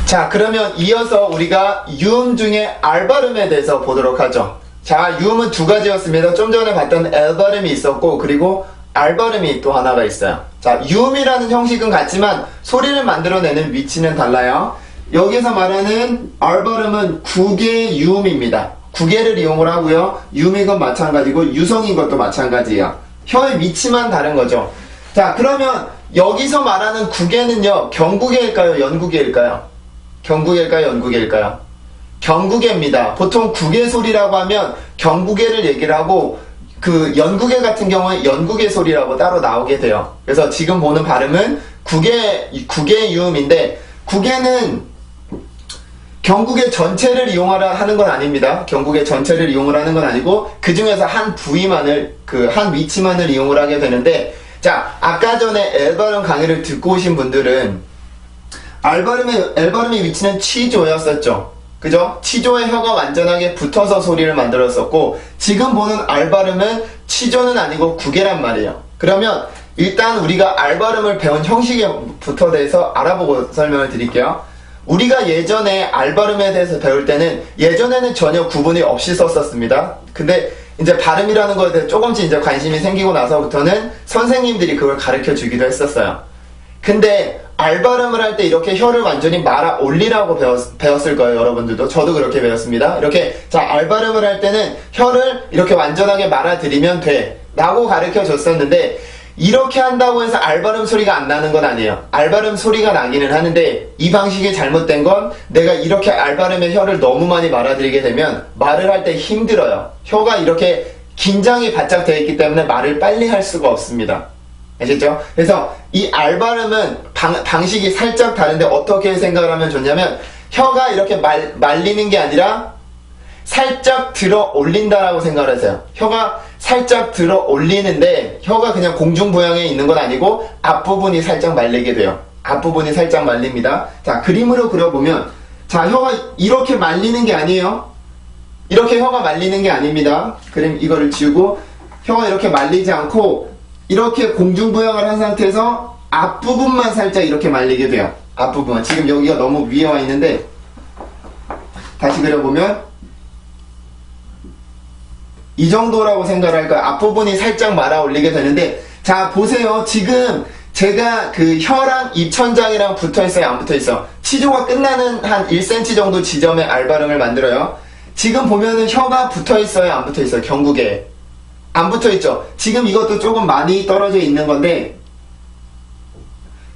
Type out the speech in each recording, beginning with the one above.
자, 그러면 이어서 우리가 유음 중에 알 발음에 대해서 보도록 하죠. 자, 유음은 두 가지였습니다. 좀 전에 봤던 엘 발음이 있었고, 그리고 알 발음이 또 하나가 있어요. 자, 유음이라는 형식은 같지만 소리를 만들어내는 위치는 달라요. 여기서 말하는 알 발음은 국의 유음입니다. 국의를 이용을 하고요. 유음인 건 마찬가지고 유성인 것도 마찬가지예요. 혀의 위치만 다른 거죠. 자, 그러면 여기서 말하는 국의는요, 경국의일까요? 연국의일까요? 경국의일까요? 연국의일까요? 경국의입니다. 보통 국의 소리라고 하면 경국의를 얘기를 하고 그 연국의 같은 경우에 연국의 소리라고 따로 나오게 돼요. 그래서 지금 보는 발음은 국의 유음인데 국의는 경국의 전체를 이용하라 하는 건 아닙니다. 경국의 전체를 이용을 하는 건 아니고 그 중에서 한 부위만을 한 위치만을 이용을 하게 되는데 자, 아까 전에 엘 발음 강의를 듣고 오신 분들은 엘 발음의 위치는 치조였었죠. 그죠? 치조에 혀가 완전하게 붙어서 소리를 만들었었고 지금 보는 알 발음은 치조는 아니고 국의란 말이에요. 그러면 일단 우리가 알 발음을 배운 형식에부터 대해서 알아보고 설명을 드릴게요. 우리가 예전에 알 발음에 대해서 배울 때는 예전에는 전혀 구분이 없이 썼었습니다. 근데 이제 발음이라는 거에 대해 조금씩 이제 관심이 생기고 나서부터는 선생님들이 그걸 가르쳐 주기도 했었어요. 근데 알 발음을 할 때 이렇게 혀를 완전히 말아 올리라고 배웠을 거예요, 여러분들도. 저도 그렇게 배웠습니다. 이렇게, 자, 알 발음을 할 때는 혀를 이렇게 완전하게 말아들이면 돼. 라고 가르쳐 줬었는데, 이렇게 한다고 해서 알 발음 소리가 안 나는 건 아니에요. 알 발음 소리가 나기는 하는데, 이 방식이 잘못된 건 내가 이렇게 알 발음에 혀를 너무 많이 말아들이게 되면 말을 할 때 힘들어요. 혀가 이렇게 긴장이 바짝 되어 있기 때문에 말을 빨리 할 수가 없습니다. 아시죠? 그래서 이 알 발음은 방식이 살짝 다른데 어떻게 생각을 하면 좋냐면 혀가 이렇게 말리는 게 아니라 살짝 들어 올린다라고 생각을 하세요. 혀가 살짝 들어 올리는데 혀가 그냥 공중부양에 있는 건 아니고 앞부분이 살짝 말리게 돼요. 앞부분이 살짝 말립니다. 자, 그림으로 그려보면 자, 혀가 이렇게 말리는 게 아니에요. 이렇게 혀가 말리는 게 아닙니다. 그림 이거를 지우고 혀가 이렇게 말리지 않고 이렇게 공중부양을 한 상태에서 앞부분만 살짝 이렇게 말리게 돼요. 앞부분. 지금 여기가 너무 위에 와 있는데 다시 그려보면 이 정도라고 생각을 할까요? 앞부분이 살짝 말아 올리게 되는데 자, 보세요. 지금 제가 그 혀랑 입천장이랑 붙어있어요? 안 붙어있어? 치조가 끝나는 한 1cm 정도 지점에 알 발음을 만들어요. 지금 보면은 혀가 붙어있어요? 안 붙어있어요? 경국에. 안 붙어있죠? 지금 이것도 조금 많이 떨어져 있는 건데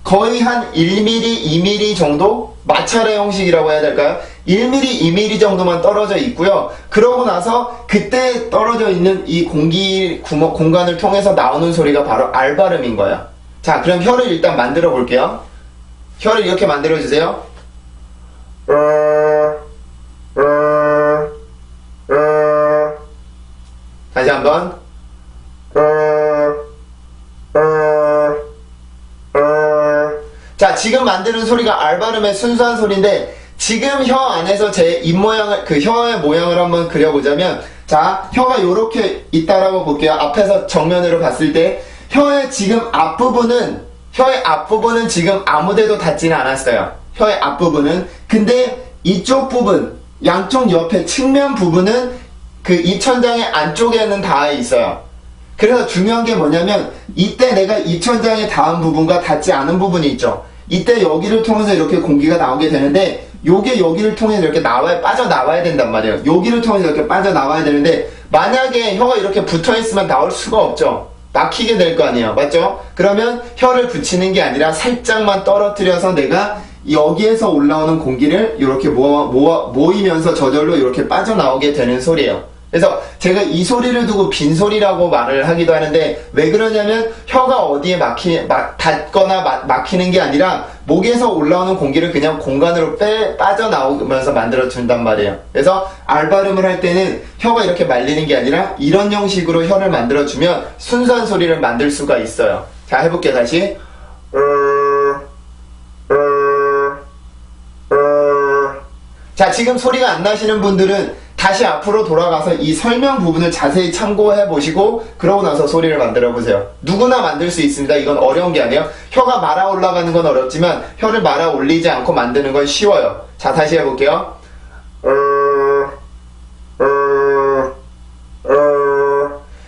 거의 한 1mm, 2mm 정도? 마찰의 형식이라고 해야 될까요? 1mm, 2mm 정도만 떨어져 있고요. 그러고 나서 그때 떨어져 있는 이 공간을 통해서 나오는 소리가 바로 알 발음인 거예요. 자, 그럼 혀를 일단 만들어 볼게요. 혀를 이렇게 만들어 주세요. 다시 한번. 자, 지금 만드는 소리가 알 발음의 순수한 소리인데 지금 혀 안에서 제 입모양을 그 혀의 모양을 한번 그려보자면 자, 혀가 이렇게 있다라고 볼게요. 앞에서 정면으로 봤을 때 혀의 지금 앞부분은 지금 아무데도 닿지는 않았어요. 혀의 앞부분은. 근데 이쪽 부분, 양쪽 옆에 측면 부분은 그 입천장의 안쪽에는 닿아 있어요. 그래서 중요한 게 뭐냐면 이때 내가 입천장에 닿은 부분과 닿지 않은 부분이 있죠. 이때 여기를 통해서 이렇게 공기가 나오게 되는데 요게 여기를 통해서 이렇게 빠져나와야 된단 말이에요. 여기를 통해서 이렇게 빠져나와야 되는데 만약에 혀가 이렇게 붙어있으면 나올 수가 없죠. 막히게 될 거 아니에요. 맞죠? 그러면 혀를 붙이는 게 아니라 살짝만 떨어뜨려서 내가 여기에서 올라오는 공기를 이렇게 모이면서 저절로 이렇게 빠져나오게 되는 소리예요. 그래서 제가 이 소리를 두고 빈소리라고 말을 하기도 하는데 왜 그러냐면 혀가 어디에 닿거나 막히는 게 아니라 목에서 올라오는 공기를 그냥 공간으로 빠져나오면서 만들어준단 말이에요. 그래서 알 발음을 할 때는 혀가 이렇게 말리는 게 아니라 이런 형식으로 혀를 만들어주면 순수한 소리를 만들 수가 있어요. 자, 해볼게요. 다시. 자, 지금 소리가 안 나시는 분들은 다시 앞으로 돌아가서 이 설명 부분을 자세히 참고해 보시고 그러고 나서 소리를 만들어 보세요. 누구나 만들 수 있습니다. 이건 어려운 게 아니에요. 혀가 말아 올라가는 건 어렵지만 혀를 말아 올리지 않고 만드는 건 쉬워요. 자, 다시 해볼게요.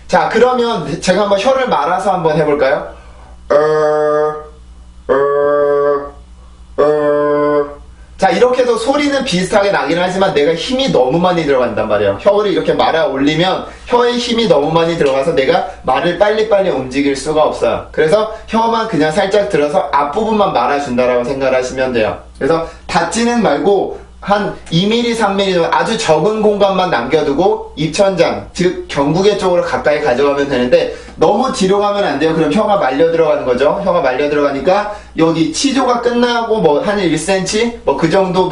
자, 그러면 제가 한번 혀를 말아서 한번 해볼까요? 자, 이렇게 해서 소리는 비슷하게 나긴 하지만 내가 힘이 너무 많이 들어간단 말이에요. 혀를 이렇게 말아 올리면 혀에 힘이 너무 많이 들어가서 내가 말을 빨리빨리 움직일 수가 없어요. 그래서 혀만 그냥 살짝 들어서 앞부분만 말아준다라고 생각을 하시면 돼요. 그래서 닫지는 말고 한 2mm, 3mm 정도 아주 적은 공간만 남겨두고 입천장, 즉 경구개 쪽으로 가까이 가져가면 되는데 너무 뒤로 가면 안 돼요. 그럼 혀가 말려 들어가는 거죠. 혀가 말려 들어가니까 여기 치조가 끝나고 뭐 한 1cm 뭐 그 정도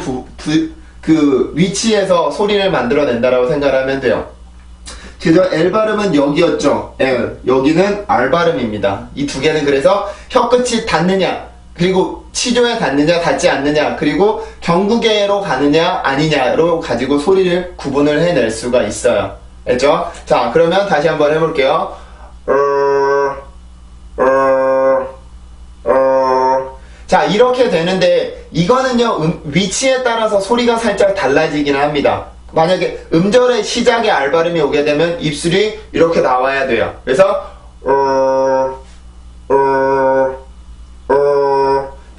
그 위치에서 소리를 만들어낸다라고 생각하면 돼요. 그래서 L 발음은 여기였죠. L. 여기는 R 발음입니다. 이 두 개는 그래서 혀 끝이 닿느냐 그리고 치조에 닿느냐 닿지 않느냐 그리고 경구개로 가느냐 아니냐로 가지고 소리를 구분을 해낼 수가 있어요. 알죠? 자, 그러면 다시 한번 해볼게요. 자, 이렇게 되는데 이거는요 위치에 따라서 소리가 살짝 달라지긴 합니다. 만약에 음절의 시작에 R 발음이 오게 되면 입술이 이렇게 나와야 돼요. 그래서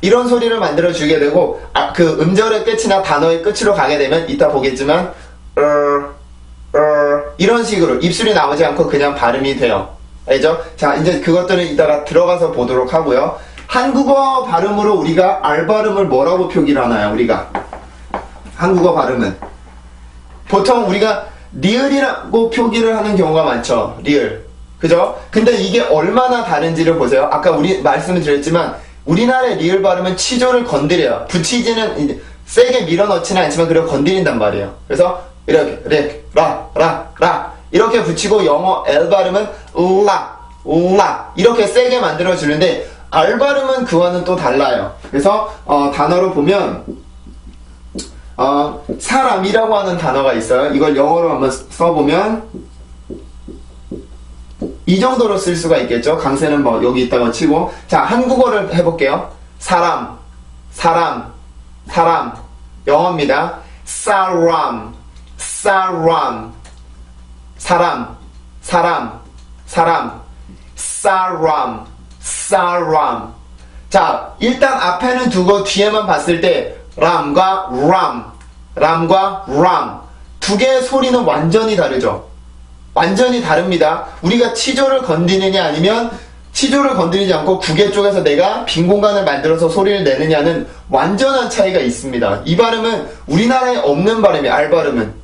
이런 소리를 만들어 주게 되고 그 음절의 끝이나 단어의 끝으로 가게 되면 이따 보겠지만 이런 식으로 입술이 나오지 않고 그냥 발음이 돼요. 알죠? 자, 이제 그것들은 이따가 들어가서 보도록 하고요. 한국어 발음으로 우리가 R 발음을 뭐라고 표기를 하나요? 우리가 한국어 발음은 보통 우리가 리을이라고 표기를 하는 경우가 많죠. 리을. 그죠? 근데 이게 얼마나 다른지를 보세요. 아까 우리 말씀을 드렸지만 우리나라의 리을 발음은 치조를 건드려요. 붙이지는 이제 세게 밀어넣지는 않지만 그래도 건드린단 말이에요. 그래서 이렇게 라 이렇게 붙이고 영어 L 발음은 라 이렇게 세게 만들어 주는데 R 발음은 그와는 또 달라요. 그래서 단어로 보면 사람이라고 하는 단어가 있어요. 이걸 영어로 한번 써보면 이 정도로 쓸 수가 있겠죠. 강세는 뭐 여기 있다고 치고. 자, 한국어를 해볼게요. 사람 영어입니다. 사람 자, 일단 앞에는 두고 뒤에만 봤을 때 람과 람 두 개의 소리는 완전히 다르죠. 완전히 다릅니다. 우리가 치조를 건드리느냐 아니면 치조를 건드리지 않고 구개 쪽에서 내가 빈 공간을 만들어서 소리를 내느냐는 완전한 차이가 있습니다. 이 발음은 우리나라에 없는 발음이에요. R 발음은.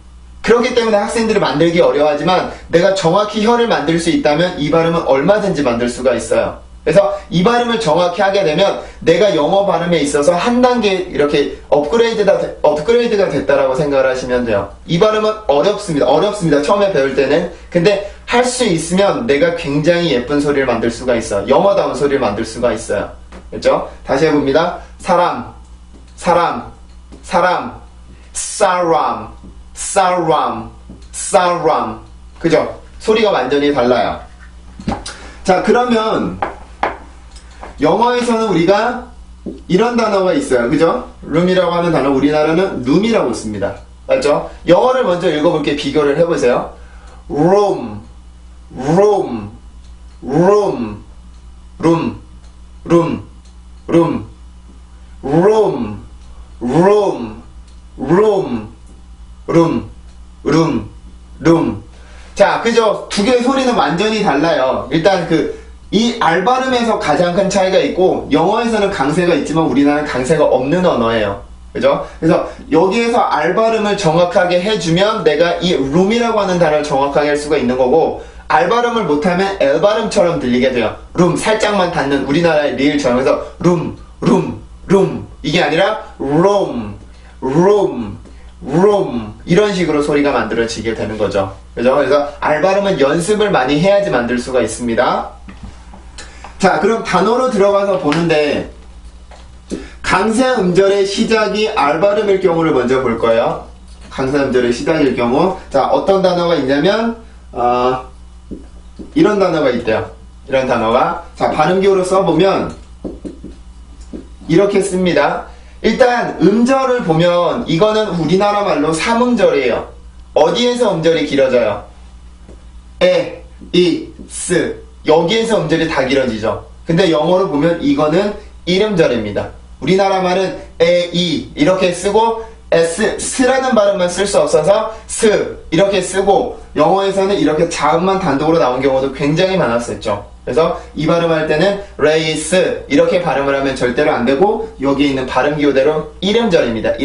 그렇기 때문에 학생들이 만들기 어려워하지만 내가 정확히 혀를 만들 수 있다면 이 발음은 얼마든지 만들 수가 있어요. 그래서 이 발음을 정확히 하게 되면 내가 영어 발음에 있어서 한 단계 이렇게 업그레이드가 됐다라고 생각을 하시면 돼요. 이 발음은 어렵습니다. 처음에 배울 때는. 근데 할 수 있으면 내가 굉장히 예쁜 소리를 만들 수가 있어요. 영어다운 소리를 만들 수가 있어요. 그렇죠? 다시 해봅니다. 사람 그죠? 소리가 완전히 달라요. 자, 그러면 영어에서는 우리가 이런 단어가 있어요. 그죠? room이라고 하는 단어 우리나라는 room이라고 씁니다. 맞죠? 영어를 먼저 읽어볼게. 비교를 해보세요. room 자, 그죠? 두 개의 소리는 완전히 달라요. 일단 이 R 발음에서 가장 큰 차이가 있고 영어에서는 강세가 있지만 우리나라는 강세가 없는 언어예요. 그죠? 그래서 여기에서 R 발음을 정확하게 해주면 내가 이 room이라고 하는 단어를 정확하게 할 수가 있는 거고 R 발음을 못하면 L 발음처럼 들리게 돼요. room 살짝만 닿는 우리나라의 리을처럼. 그래서 room 이게 아니라 room 이런 식으로 소리가 만들어지게 되는 거죠. 그죠? 그래서 R 발음은 연습을 많이 해야지 만들 수가 있습니다. 자, 그럼 단어로 들어가서 보는데 강세 음절의 시작이 R 발음일 경우를 먼저 볼 거예요. 강세 음절의 시작일 경우. 자, 어떤 단어가 있냐면 이런 단어가 있대요. 이런 단어가. 자, 발음기호로 써보면 이렇게 씁니다. 일단 음절을 보면 이거는 우리나라 말로 3음절이에요. 어디에서 음절이 길어져요? 에, 이, 스. 여기에서 음절이 다 길어지죠. 근데 영어로 보면 이거는 1음절입니다. 우리나라 말은 에, 이 이렇게 쓰고 s, 스라는 발음만 쓸 수 없어서 스 이렇게 쓰고 영어에서는 이렇게 자음만 단독으로 나온 경우도 굉장히 많았었죠. 그래서 이 발음할 때는 레이스 이렇게 발음을 하면 절대로 안 되고 여기 있는 발음 기호대로 1음절입니다.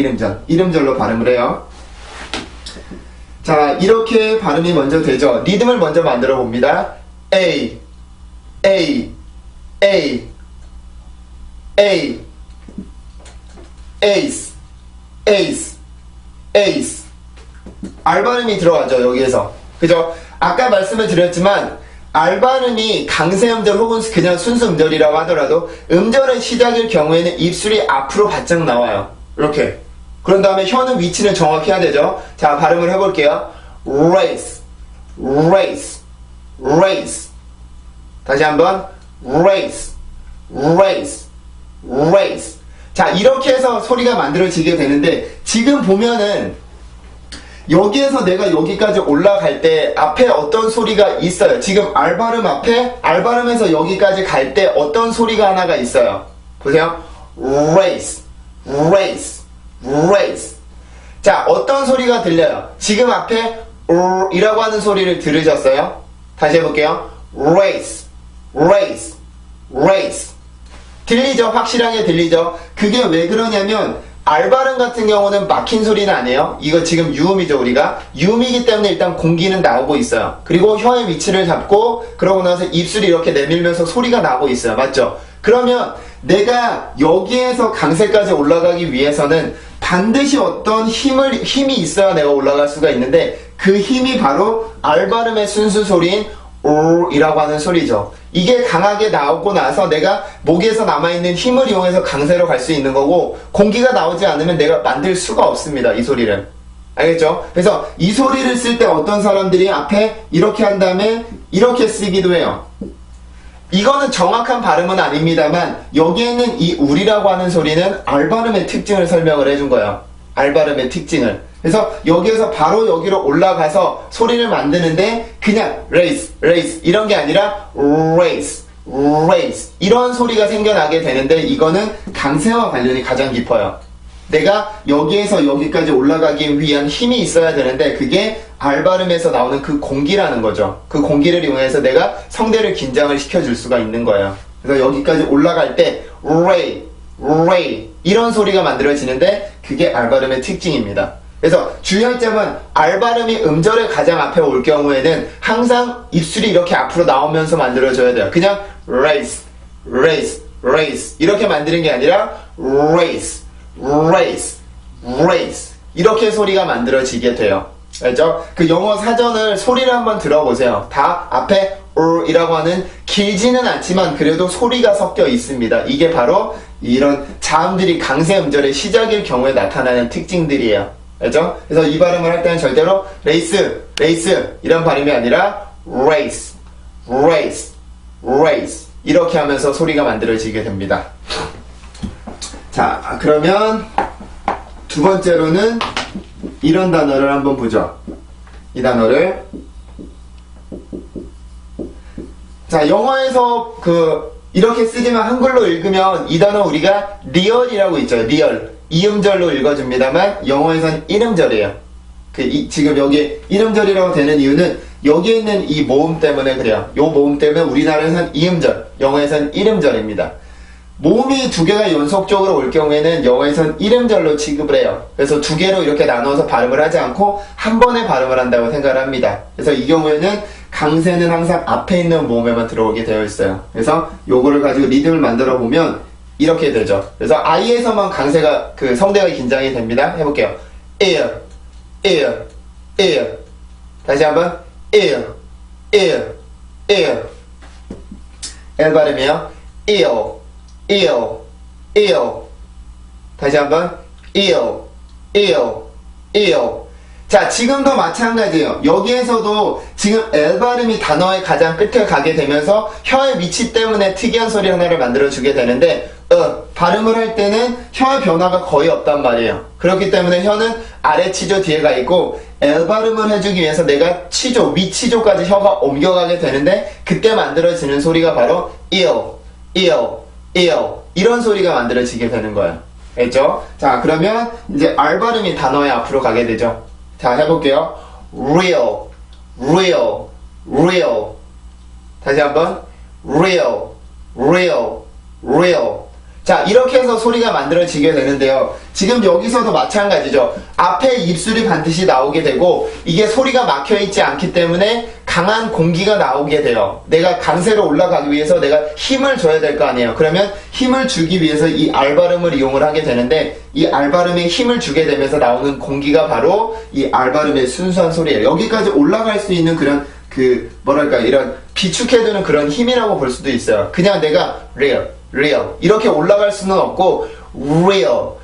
1음절로 발음을 해요. 자, 이렇게 발음이 먼저 되죠. 리듬을 먼저 만들어 봅니다. A, A, A, A, 에이스, 에이스, 에이스. R 발음이 들어가죠, 여기에서. 그죠? 아까 말씀을 드렸지만 R 발음이 강세 음절 혹은 그냥 순수 음절이라고 하더라도 음절의 시작일 경우에는 입술이 앞으로 바짝 나와요. 이렇게. 그런 다음에 혀는 위치는 정확히 해야 되죠. 자, 발음을 해볼게요. race, race, race. 다시 한번 race, race, race. 자, 이렇게 해서 소리가 만들어지게 되는데 지금 보면은 여기에서 내가 여기까지 올라갈 때 앞에 어떤 소리가 있어요. 지금 R 발음 앞에 R 발음에서 여기까지 갈 때 어떤 소리가 하나가 있어요. 보세요. race, race, race. 자, 어떤 소리가 들려요? 지금 앞에 이라고 하는 소리를 들으셨어요? 다시 해볼게요. race, race, race. 들리죠? 확실하게 들리죠? 그게 왜 그러냐면 R 발음 같은 경우는 막힌 소리는 아니에요. 이거 지금 유음이죠, 우리가. 유음이기 때문에 일단 공기는 나오고 있어요. 그리고 혀의 위치를 잡고 그러고 나서 입술이 이렇게 내밀면서 소리가 나고 있어요. 맞죠? 그러면 내가 여기에서 강세까지 올라가기 위해서는 반드시 어떤 힘이 있어야 내가 올라갈 수가 있는데 그 힘이 바로 R 발음의 순수 소리인 이라고 하는 소리죠. 이게 강하게 나오고 나서 내가 목에서 남아있는 힘을 이용해서 강세로 갈 수 있는 거고 공기가 나오지 않으면 내가 만들 수가 없습니다. 이 소리를. 알겠죠? 그래서 이 소리를 쓸 때 어떤 사람들이 앞에 이렇게 한 다음에 이렇게 쓰기도 해요. 이거는 정확한 발음은 아닙니다만 여기에 있는 이 울이라고 하는 소리는 R 발음의 특징을 설명을 해준 거예요. R 발음의 특징을. 그래서 여기에서 바로 여기로 올라가서 소리를 만드는데 그냥 race, race 이런 게 아니라 race, race 이런 소리가 생겨나게 되는데 이거는 강세와 관련이 가장 깊어요. 내가 여기에서 여기까지 올라가기 위한 힘이 있어야 되는데 그게 R 발음에서 나오는 그 공기라는 거죠. 그 공기를 이용해서 내가 성대를 긴장을 시켜줄 수가 있는 거예요. 그래서 여기까지 올라갈 때 ray, ray 이런 소리가 만들어지는데 그게 R 발음의 특징입니다. 그래서 주의할 점은 R 발음이 음절의 가장 앞에 올 경우에는 항상 입술이 이렇게 앞으로 나오면서 만들어져야 돼요. 그냥 race, race, race 이렇게 만드는 게 아니라 race, race, race 이렇게 소리가 만들어지게 돼요. 알죠? 그 영어 사전을 소리를 한번 들어보세요. 다 앞에 이라고 하는 길지는 않지만 그래도 소리가 섞여 있습니다. 이게 바로 이런 자음들이 강세 음절의 시작일 경우에 나타나는 특징들이에요. 알죠? 그래서 이 발음을 할 때는 절대로 레이스, 레이스 이런 발음이 아니라 race, race, race 이렇게 하면서 소리가 만들어지게 됩니다. 자, 그러면 두 번째로는 이런 단어를 한번 보죠. 이 단어를 자, 영어에서 이렇게 쓰지만 한글로 읽으면 이 단어 우리가 리얼이라고 있죠. 리얼. 2음절로 읽어줍니다만 영어에선 1음절이에요. 지금 여기 1음절이라고 되는 이유는 여기에 있는 이 모음 때문에 그래요. 이 모음 때문에 우리나라에선 2음절, 영어에선 1음절입니다. 모음이 두 개가 연속적으로 올 경우에는 영어에선 1음절로 취급을 해요. 그래서 두 개로 이렇게 나눠서 발음을 하지 않고 한 번에 발음을 한다고 생각을 합니다. 그래서 이 경우에는 강세는 항상 앞에 있는 모음에만 들어오게 되어 있어요. 그래서 요거를 가지고 리듬을 만들어 보면 이렇게 되죠. 그래서 I에서만 강세가 성대가 긴장이 됩니다. 해볼게요. air, air, air. 다시 한번 air, air, air. L 발음이에요. ear, ear, ear. 다시 한번 ear, ear, ear. 자, 지금도 마찬가지예요. 여기에서도 지금 L 발음이 단어의 가장 끝에 가게 되면서 혀의 위치 때문에 특이한 소리 하나를 만들어주게 되는데 발음을 할 때는 혀의 변화가 거의 없단 말이에요. 그렇기 때문에 혀는 아래 치조 뒤에 가 있고 L 발음을 해주기 위해서 내가 치조, 위 치조까지 혀가 옮겨가게 되는데 그때 만들어지는 소리가 바로 이런 소리가 만들어지게 되는 거예요. 알죠? 자, 그러면 이제 R 발음이 단어의 앞으로 가게 되죠. 자, 해볼게요. real. 다시 한번 real. 자, 이렇게 해서 소리가 만들어지게 되는데요. 지금 여기서도 마찬가지죠. 앞에 입술이 반드시 나오게 되고 이게 소리가 막혀있지 않기 때문에 강한 공기가 나오게 돼요. 내가 강세로 올라가기 위해서 내가 힘을 줘야 될 거 아니에요. 그러면 힘을 주기 위해서 이 R 발음을 이용을 하게 되는데 이 R 발음에 힘을 주게 되면서 나오는 공기가 바로 이 R 발음의 순수한 소리예요. 여기까지 올라갈 수 있는 그런 이런 비축해두는 그런 힘이라고 볼 수도 있어요. 그냥 내가 real 이렇게 올라갈 수는 없고 real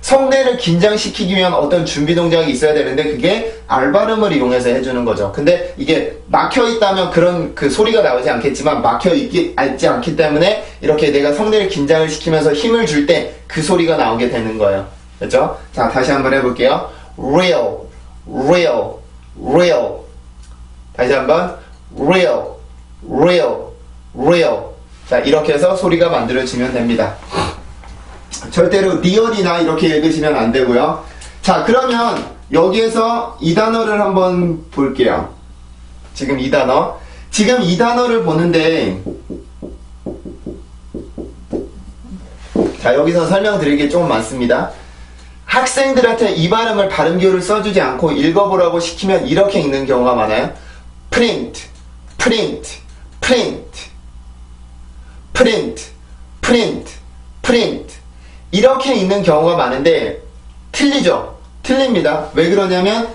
성대를 긴장시키기 위한 어떤 준비 동작이 있어야 되는데 그게 R 발음을 이용해서 해주는 거죠. 근데 이게 막혀있다면 그런 그 소리가 나오지 않겠지만 막혀있지 않기 때문에 이렇게 내가 성대를 긴장을 시키면서 힘을 줄 때 그 소리가 나오게 되는 거예요. 그렇죠? 자, 다시 한번 해볼게요. real 다시 한번 real 자, 이렇게 해서 소리가 만들어지면 됩니다. 절대로 리얼이나 이렇게 읽으시면 안 되고요. 자, 그러면 여기에서 이 단어를 한번 볼게요. 지금 이 단어를 보는데 자, 여기서 설명드릴 게 조금 많습니다. 학생들한테 이 발음을 발음기호를 써주지 않고 읽어보라고 시키면 이렇게 읽는 경우가 많아요. print 이렇게 읽는 경우가 많은데 틀리죠? 틀립니다. 왜 그러냐면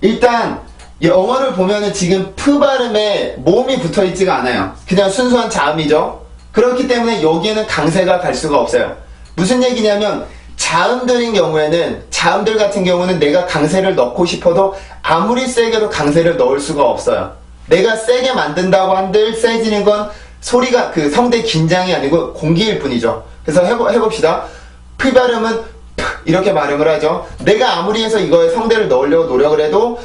일단 영어를 보면은 지금 프 발음에 모음이 붙어있지가 않아요. 그냥 순수한 자음이죠. 그렇기 때문에 여기에는 강세가 갈 수가 없어요. 무슨 얘기냐면 자음들 같은 경우는 내가 강세를 넣고 싶어도 아무리 세게도 강세를 넣을 수가 없어요. 내가 세게 만든다고 한들 세지는 건 소리가 그 성대 긴장이 아니고 공기일 뿐이죠. 그래서 해봅시다. 피 발음은 이렇게 발음을 하죠. 내가 아무리 해서 이거에 성대를 넣으려고 노력을 해도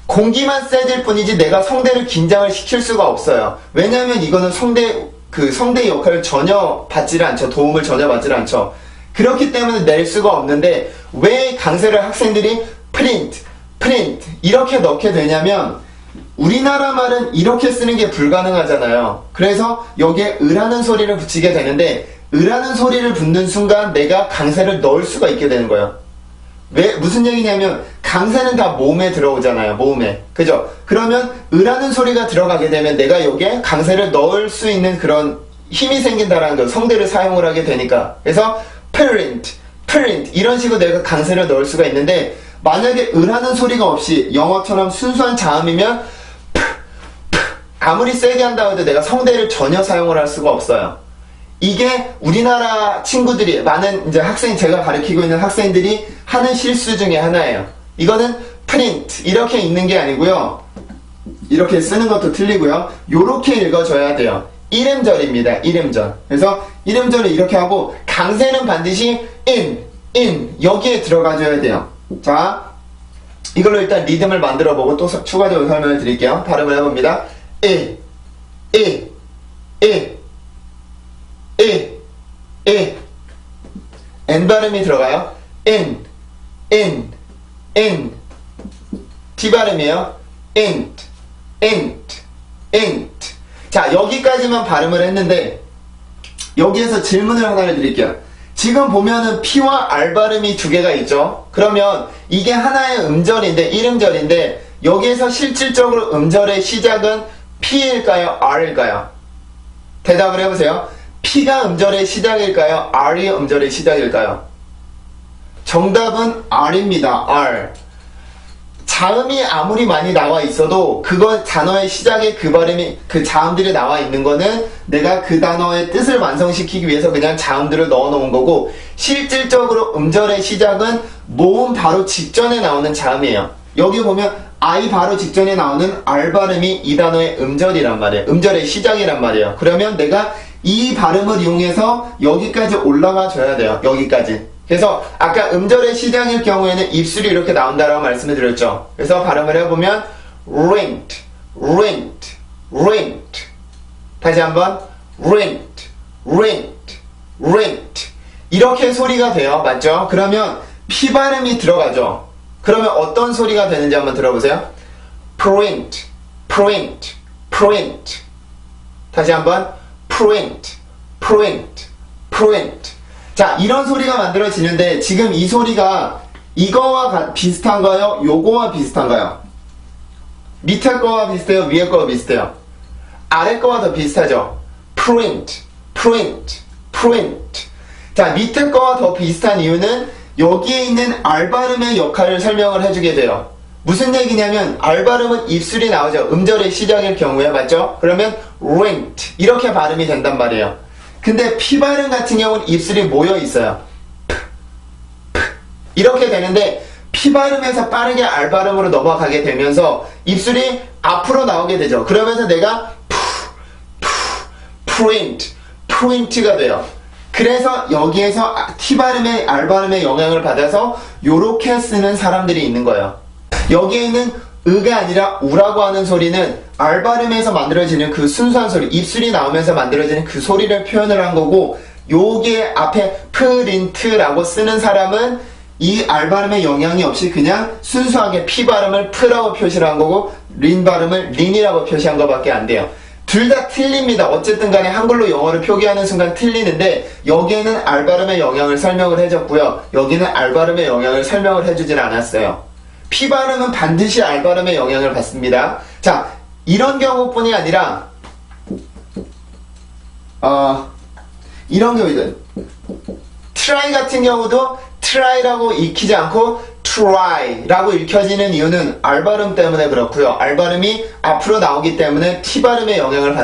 공기만 세질 뿐이지 내가 성대를 긴장을 시킬 수가 없어요. 왜냐하면 이거는 성대 역할을 전혀 받지를 않죠. 도움을 전혀 받지를 않죠. 그렇기 때문에 낼 수가 없는데 왜 강세를 학생들이 프린트 이렇게 넣게 되냐면 우리나라 말은 이렇게 쓰는 게 불가능하잖아요. 그래서 여기에 으라는 소리를 붙이게 되는데 으라는 소리를 붙는 순간 내가 강세를 넣을 수가 있게 되는 거예요. 무슨 얘기냐면 강세는 다 모음에 들어오잖아요. 모음에. 그죠? 그러면 으라는 소리가 들어가게 되면 내가 여기에 강세를 넣을 수 있는 그런 힘이 생긴다라는 거. 성대를 사용을 하게 되니까. 그래서 print 이런 식으로 내가 강세를 넣을 수가 있는데 만약에 으라는 소리가 없이 영어처럼 순수한 자음이면 아무리 세게 한다고 해도 내가 성대를 전혀 사용을 할 수가 없어요. 이게 우리나라 친구들이 많은 이제 제가 가르치고 있는 학생들이 하는 실수 중에 하나예요. 이거는 print 이렇게 읽는 게 아니고요. 이렇게 쓰는 것도 틀리고요. 요렇게 읽어줘야 돼요. 이름절입니다. 이름절. 그래서 이름절을 이렇게 하고 강세는 반드시 in 여기에 들어가줘야 돼요. 자, 이걸로 일단 리듬을 만들어보고 또 추가적으로 설명을 드릴게요. 발음을 해봅니다. N 발음이 들어가요. in T 발음이에요. int. 자, 여기까지만 발음을 했는데 여기에서 질문을 하나를 드릴게요. 지금 보면은 P와 R 발음이 두 개가 있죠. 그러면 이게 하나의 음절인데 이름절인데 여기에서 실질적으로 음절의 시작은 P일까요? R일까요? 대답을 해보세요. P가 음절의 시작일까요? R이 음절의 시작일까요? 정답은 R입니다. R. 자음이 아무리 많이 나와 있어도 그거 단어의 시작에 그 발음이 그 자음들이 나와 있는 거는 내가 그 단어의 뜻을 완성시키기 위해서 그냥 자음들을 넣어 놓은 거고, 실질적으로 음절의 시작은 모음 바로 직전에 나오는 자음이에요. 여기 보면 I 바로 직전에 나오는 R 발음이 이 단어의 음절이란 말이에요. 음절의 시작이란 말이에요. 그러면 내가 이 발음을 이용해서 여기까지 올라가 줘야 돼요. 여기까지. 그래서 아까 음절의 시작일 경우에는 입술이 이렇게 나온다라고 말씀을 드렸죠. 그래서 발음을 해보면 rent, rent, rent. 다시 한번 rent, rent, rent. 이렇게 소리가 돼요. 맞죠? 그러면 P 발음이 들어가죠. 그러면 어떤 소리가 되는지 한번 들어보세요. print, print, print. 다시 한번 print, print, print. 자, 이런 소리가 만들어지는데 지금 이 소리가 이거와 비슷한가요? 요거와 비슷한가요? 밑에 거와 비슷해요? 위에 거와 비슷해요? 아래 거와 더 비슷하죠? print, print, print. 자, 밑에 거와 더 비슷한 이유는 여기에 있는 R 발음의 역할을 설명을 해주게 돼요. 무슨 얘기냐면 R 발음은 입술이 나오죠. 음절의 시작일 경우에. 맞죠? 그러면 rent 이렇게 발음이 된단 말이에요. 근데 P 발음 같은 경우는 입술이 모여 있어요. 이렇게 되는데 P 발음에서 빠르게 R 발음으로 넘어가게 되면서 입술이 앞으로 나오게 되죠. 그러면서 내가 print, print가 돼요. 그래서 여기에서 T 발음의 R 발음의 영향을 받아서 요렇게 쓰는 사람들이 있는 거예요. 여기에 있는 으가 아니라 우라고 하는 소리는 R 발음에서 만들어지는 그 순수한 소리, 입술이 나오면서 만들어지는 그 소리를 표현을 한 거고, 요게 앞에 프린트라고 쓰는 사람은 이 R 발음의 영향이 없이 그냥 순수하게 P 발음을 프라고 표시를 한 거고, 린 발음을 린이라고 표시한 것밖에 안 돼요. 둘 다 틀립니다. 어쨌든 간에 한글로 영어를 표기하는 순간 틀리는데, 여기에는 R 발음의 영향을 설명을 해줬고요. 여기는 R 발음의 영향을 설명을 해주질 않았어요. P 발음은 반드시 R 발음의 영향을 받습니다. 자, 이런 경우뿐이 아니라 이런 경우들 try 같은 경우도 try라고 읽히지 않고 try라고 읽혀지는 이유는 R 발음 때문에 그렇고요. R 발음이 앞으로 나오기 때문에 T 발음이 영향을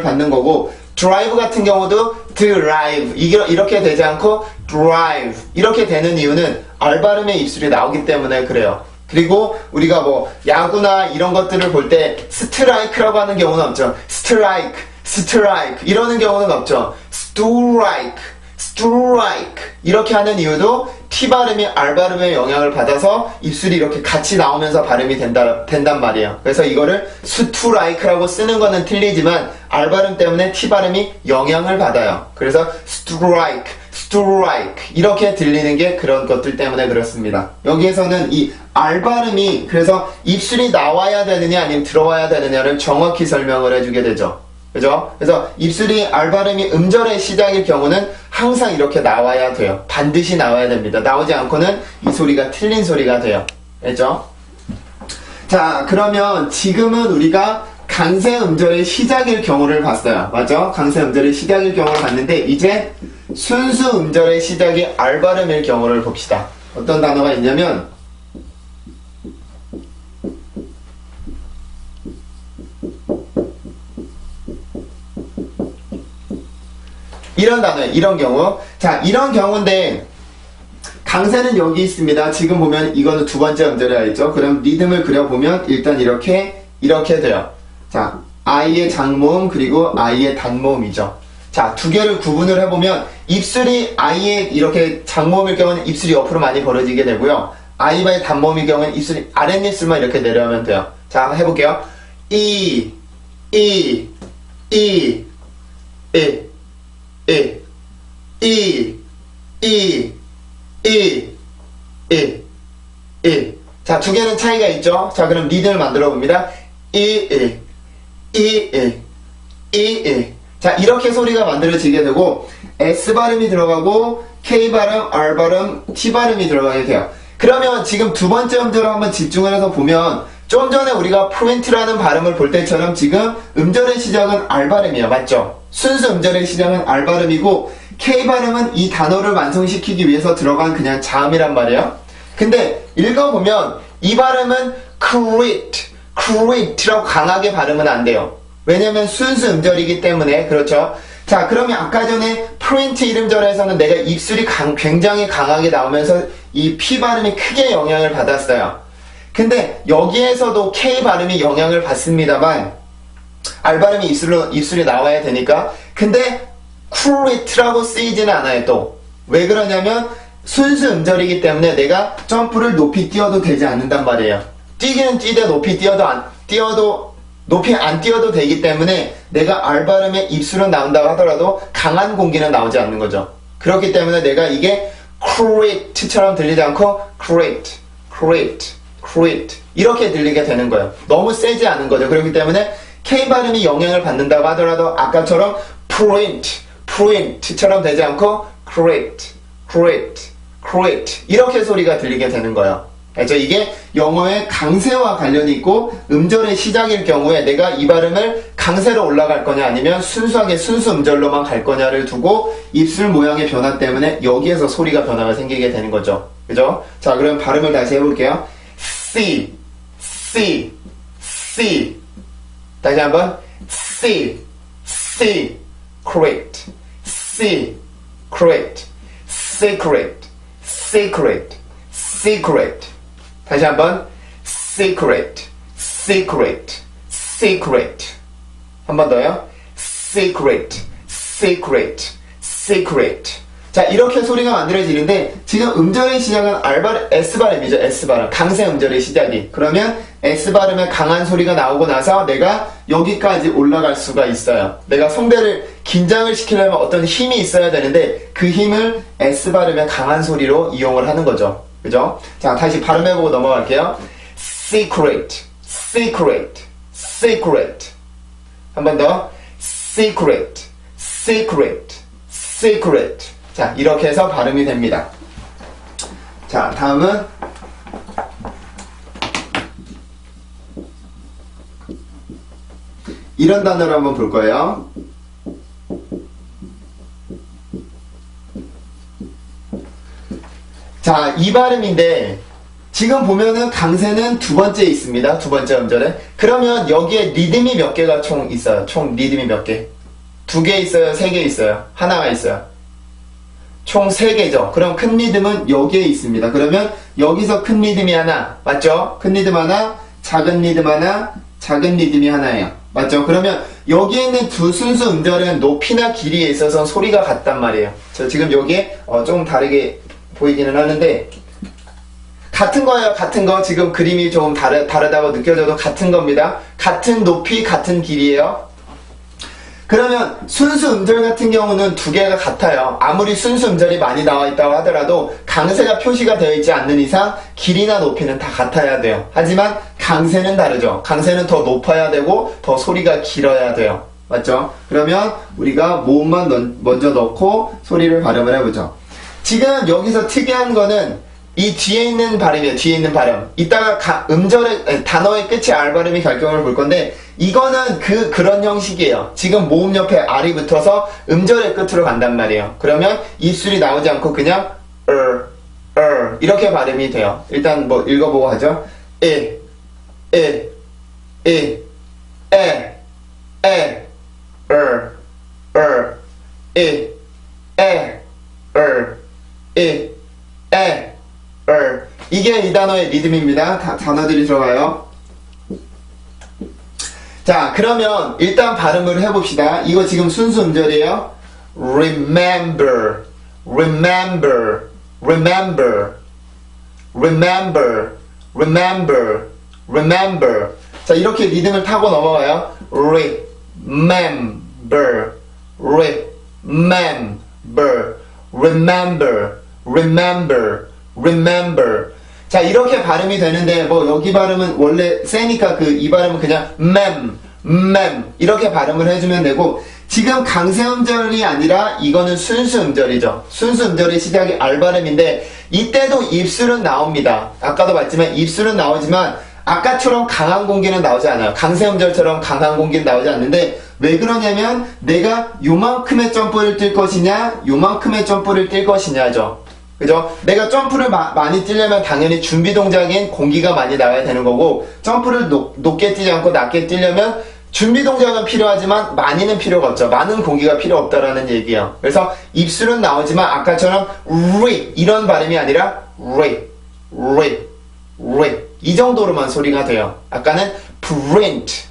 받는 거고, drive 같은 경우도 drive 이렇게 되지 않고 drive 이렇게 되는 이유는 R 발음의 입술이 나오기 때문에 그래요. 그리고 우리가 뭐 야구나 이런 것들을 볼 때 스트라이크라고 하는 경우는 없죠. 스트라이크, 스트라이크 이러는 경우는 없죠. 스트라이크, 스트라이크 이렇게 하는 이유도 T 발음이 R 발음의 영향을 받아서 입술이 이렇게 같이 나오면서 발음이 된단 말이에요. 그래서 이거를 스트라이크라고 쓰는 거는 틀리지만 R 발음 때문에 T 발음이 영향을 받아요. 그래서 스트라이크, 스트라이크 이렇게 들리는 게 그런 것들 때문에 그렇습니다. 여기에서는 이 R 발음이 그래서 입술이 나와야 되느냐 아니면 들어와야 되느냐를 정확히 설명을 해주게 되죠. 그죠? 그래서 입술이 R 발음이 음절의 시작일 경우는 항상 이렇게 나와야 돼요. 반드시 나와야 됩니다. 나오지 않고는 이 소리가 틀린 소리가 돼요. 알죠? 자, 그러면 지금은 우리가 강세 음절의 시작일 경우를 봤어요. 맞죠? 강세 음절의 시작일 경우를 봤는데 이제 순수 음절의 시작이 R 발음일 경우를 봅시다. 어떤 단어가 있냐면 이런 단어예요. 이런 경우. 자, 이런 경우인데 강세는 여기 있습니다. 지금 보면 이거는 두 번째 음절이라 했죠. 그럼 리듬을 그려보면 일단 이렇게 돼요. 자, I의 장모음 그리고 I의 단모음이죠. 자, 두 개를 구분을 해보면 입술이 I의 이렇게 장모음일 경우는 입술이 옆으로 많이 벌어지게 되고요. I의 단모음일 경우는 입술이 아랫입술만 이렇게 내려오면 돼요. 자, 해볼게요. E, E, E, E, E, E, E, E, E, E. 자, 두 개는 차이가 있죠? 자, 그럼 리듬을 만들어 봅니다. E, E, E, E, E, E. 자, 이렇게 소리가 만들어지게 되고, S 발음이 들어가고, K 발음, R 발음, T 발음이 들어가게 돼요. 그러면 지금 두 번째 음절을 한번 집중을 해서 보면, 좀 전에 우리가 프린트라는 발음을 볼 때처럼 지금 음절의 시작은 R 발음이에요. 맞죠? 순수 음절의 시작은 R 발음이고 K 발음은 이 단어를 완성시키기 위해서 들어간 그냥 자음이란 말이에요. 근데 읽어보면 이 발음은 create라고 강하게 발음은 안 돼요. 왜냐면 순수 음절이기 때문에. 그렇죠? 자, 그러면 아까 전에 print 이름절에서는 내가 입술이 굉장히 강하게 나오면서 이 P 발음이 크게 영향을 받았어요. 근데 여기에서도 K 발음이 영향을 받습니다만 R 발음이 입술이 나와야 되니까. 근데 create라고 쓰이지는 않아요. 또 왜 그러냐면 순수 음절이기 때문에 내가 점프를 높이 뛰어도 되지 않는단 말이에요. 뛰기는 뛰되 높이 높이 안 뛰어도 되기 때문에 내가 R 발음의 입술은 나온다고 하더라도 강한 공기는 나오지 않는 거죠. 그렇기 때문에 내가 이게 create처럼 들리지 않고 create 이렇게 들리게 되는 거예요. 너무 세지 않은 거죠. 그렇기 때문에 K 발음이 영향을 받는다고 하더라도 아까처럼 print처럼 되지 않고 create 이렇게 소리가 들리게 되는 거예요. 그래서 이게 영어의 강세와 관련이 있고 음절의 시작일 경우에 내가 이 발음을 강세로 올라갈 거냐 아니면 순수하게 순수 음절로만 갈 거냐를 두고 입술 모양의 변화 때문에 여기에서 소리가 변화가 생기게 되는 거죠. 그죠? 자, 그럼 발음을 다시 해볼게요. C 다시 한번 create secret 다시 한번 secret 한 번 더요. secret 자, 이렇게 소리가 만들어지는데 지금 음절의 시작은 S발음이죠. S발음 강세 음절의 시작이. 그러면 S발음의 강한 소리가 나오고 나서 내가 여기까지 올라갈 수가 있어요. 내가 성대를 긴장을 시키려면 어떤 힘이 있어야 되는데 그 힘을 S발음의 강한 소리로 이용을 하는 거죠. 그죠? 자, 다시 발음해보고 넘어갈게요. secret 한 번 더. secret 자, 이렇게 해서 발음이 됩니다. 자, 다음은 이런 단어를 한번 볼 거예요. 자, 이 발음인데 지금 보면은 강세는 두 번째 있습니다. 두 번째 음절에. 그러면 여기에 리듬이 몇 개가 총 있어요. 총 리듬이 몇 개? 2개 있어요? 3개 있어요? 하나가 있어요? 총 3개죠. 그럼 큰 리듬은 여기에 있습니다. 그러면 여기서 큰 리듬이 하나, 맞죠? 큰 리듬 하나, 작은 리듬 하나, 작은 리듬이 하나예요. 맞죠? 그러면 여기에 있는 두 순수 음절은 높이나 길이에 있어서 소리가 같단 말이에요. 저 지금 여기에 좀 다르게 보이기는 하는데 같은 거예요. 같은 거. 지금 그림이 좀 다르다고 느껴져도 같은 겁니다. 같은 높이, 같은 길이에요. 그러면 순수 음절 같은 경우는 2개가 같아요. 아무리 순수 음절이 많이 나와 있다고 하더라도 강세가 표시가 되어 있지 않는 이상 길이나 높이는 다 같아야 돼요. 하지만 강세는 다르죠. 강세는 더 높아야 되고 더 소리가 길어야 돼요. 맞죠? 그러면 우리가 모음만 먼저 넣고 소리를 발음을 해보죠. 지금 여기서 특이한 거는 이 뒤에 있는 발음이에요. 뒤에 있는 발음. 이따가 단어의 끝이 R 발음이 갈 경우를 볼 건데 이거는 그런 형식이에요. 지금 모음 옆에 R이 붙어서 음절의 끝으로 간단 말이에요. 그러면 입술이 나오지 않고 그냥 이렇게 발음이 돼요. 일단 뭐 읽어보고 하죠. 이게 이 단어의 리듬입니다. 단어들이 들어가요. 자, 그러면 일단 발음을 해봅시다. 이거 지금 순수 음절이에요. remember 자, 이렇게 리듬을 타고 넘어가요. remember 자, 이렇게 발음이 되는데 뭐 여기 발음은 원래 세니까 이 발음은 그냥 이렇게 발음을 해주면 되고 지금 강세 음절이 아니라 이거는 순수 음절이죠. 순수 음절의 시작이 R 발음인데 이때도 입술은 나옵니다. 아까도 봤지만 입술은 나오지만 아까처럼 강한 공기는 나오지 않아요. 강세 음절처럼 강한 공기는 나오지 않는데 왜 그러냐면 내가 요만큼의 점프를 뛸 것이냐 요만큼의 점프를 뛸 것이냐죠. 그죠? 내가 점프를 많이 뛰려면 당연히 준비 동작인 공기가 많이 나와야 되는 거고, 점프를 높게 뛰지 않고 낮게 뛰려면 준비 동작은 필요하지만 많이는 필요가 없죠. 많은 공기가 필요 없다라는 얘기예요. 그래서 입술은 나오지만 아까처럼 리 이런 발음이 아니라 리 이 정도로만 소리가 돼요. 아까는 print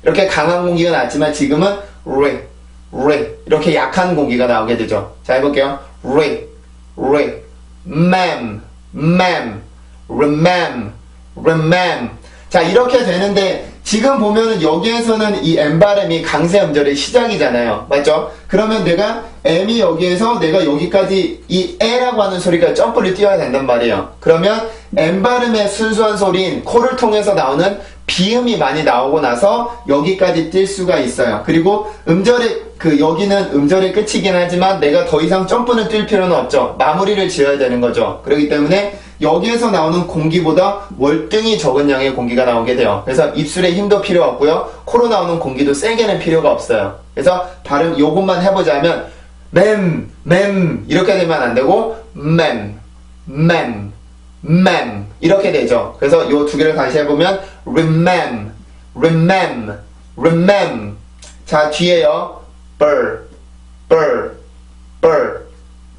이렇게 강한 공기가 나왔지만 지금은 리 이렇게 약한 공기가 나오게 되죠. 자, 해볼게요. 리 ma'am remem. 자, 이렇게 되는데 지금 보면은 여기에서는 이 M 발음이 강세 음절의 시작이잖아요. 맞죠? 그러면 내가 M이 여기에서 내가 여기까지 이 에라고 하는 소리가 점프를 뛰어야 된단 말이에요. 그러면 M 발음의 순수한 소리인 코를 통해서 나오는 비음이 많이 나오고 나서 여기까지 뛸 수가 있어요. 그리고 음절의 여기는 음절의 끝이긴 하지만 내가 더 이상 점프는 뛸 필요는 없죠. 마무리를 지어야 되는 거죠. 그렇기 때문에 여기에서 나오는 공기보다 월등히 적은 양의 공기가 나오게 돼요. 그래서 입술에 힘도 필요 없고요. 코로 나오는 공기도 세게는 필요가 없어요. 그래서 발음 요것만 해보자면 맴 이렇게 되면 안 되고 맴 이렇게 되죠. 그래서 요 두 개를 다시 해보면 remem. 자, 뒤에요. burr.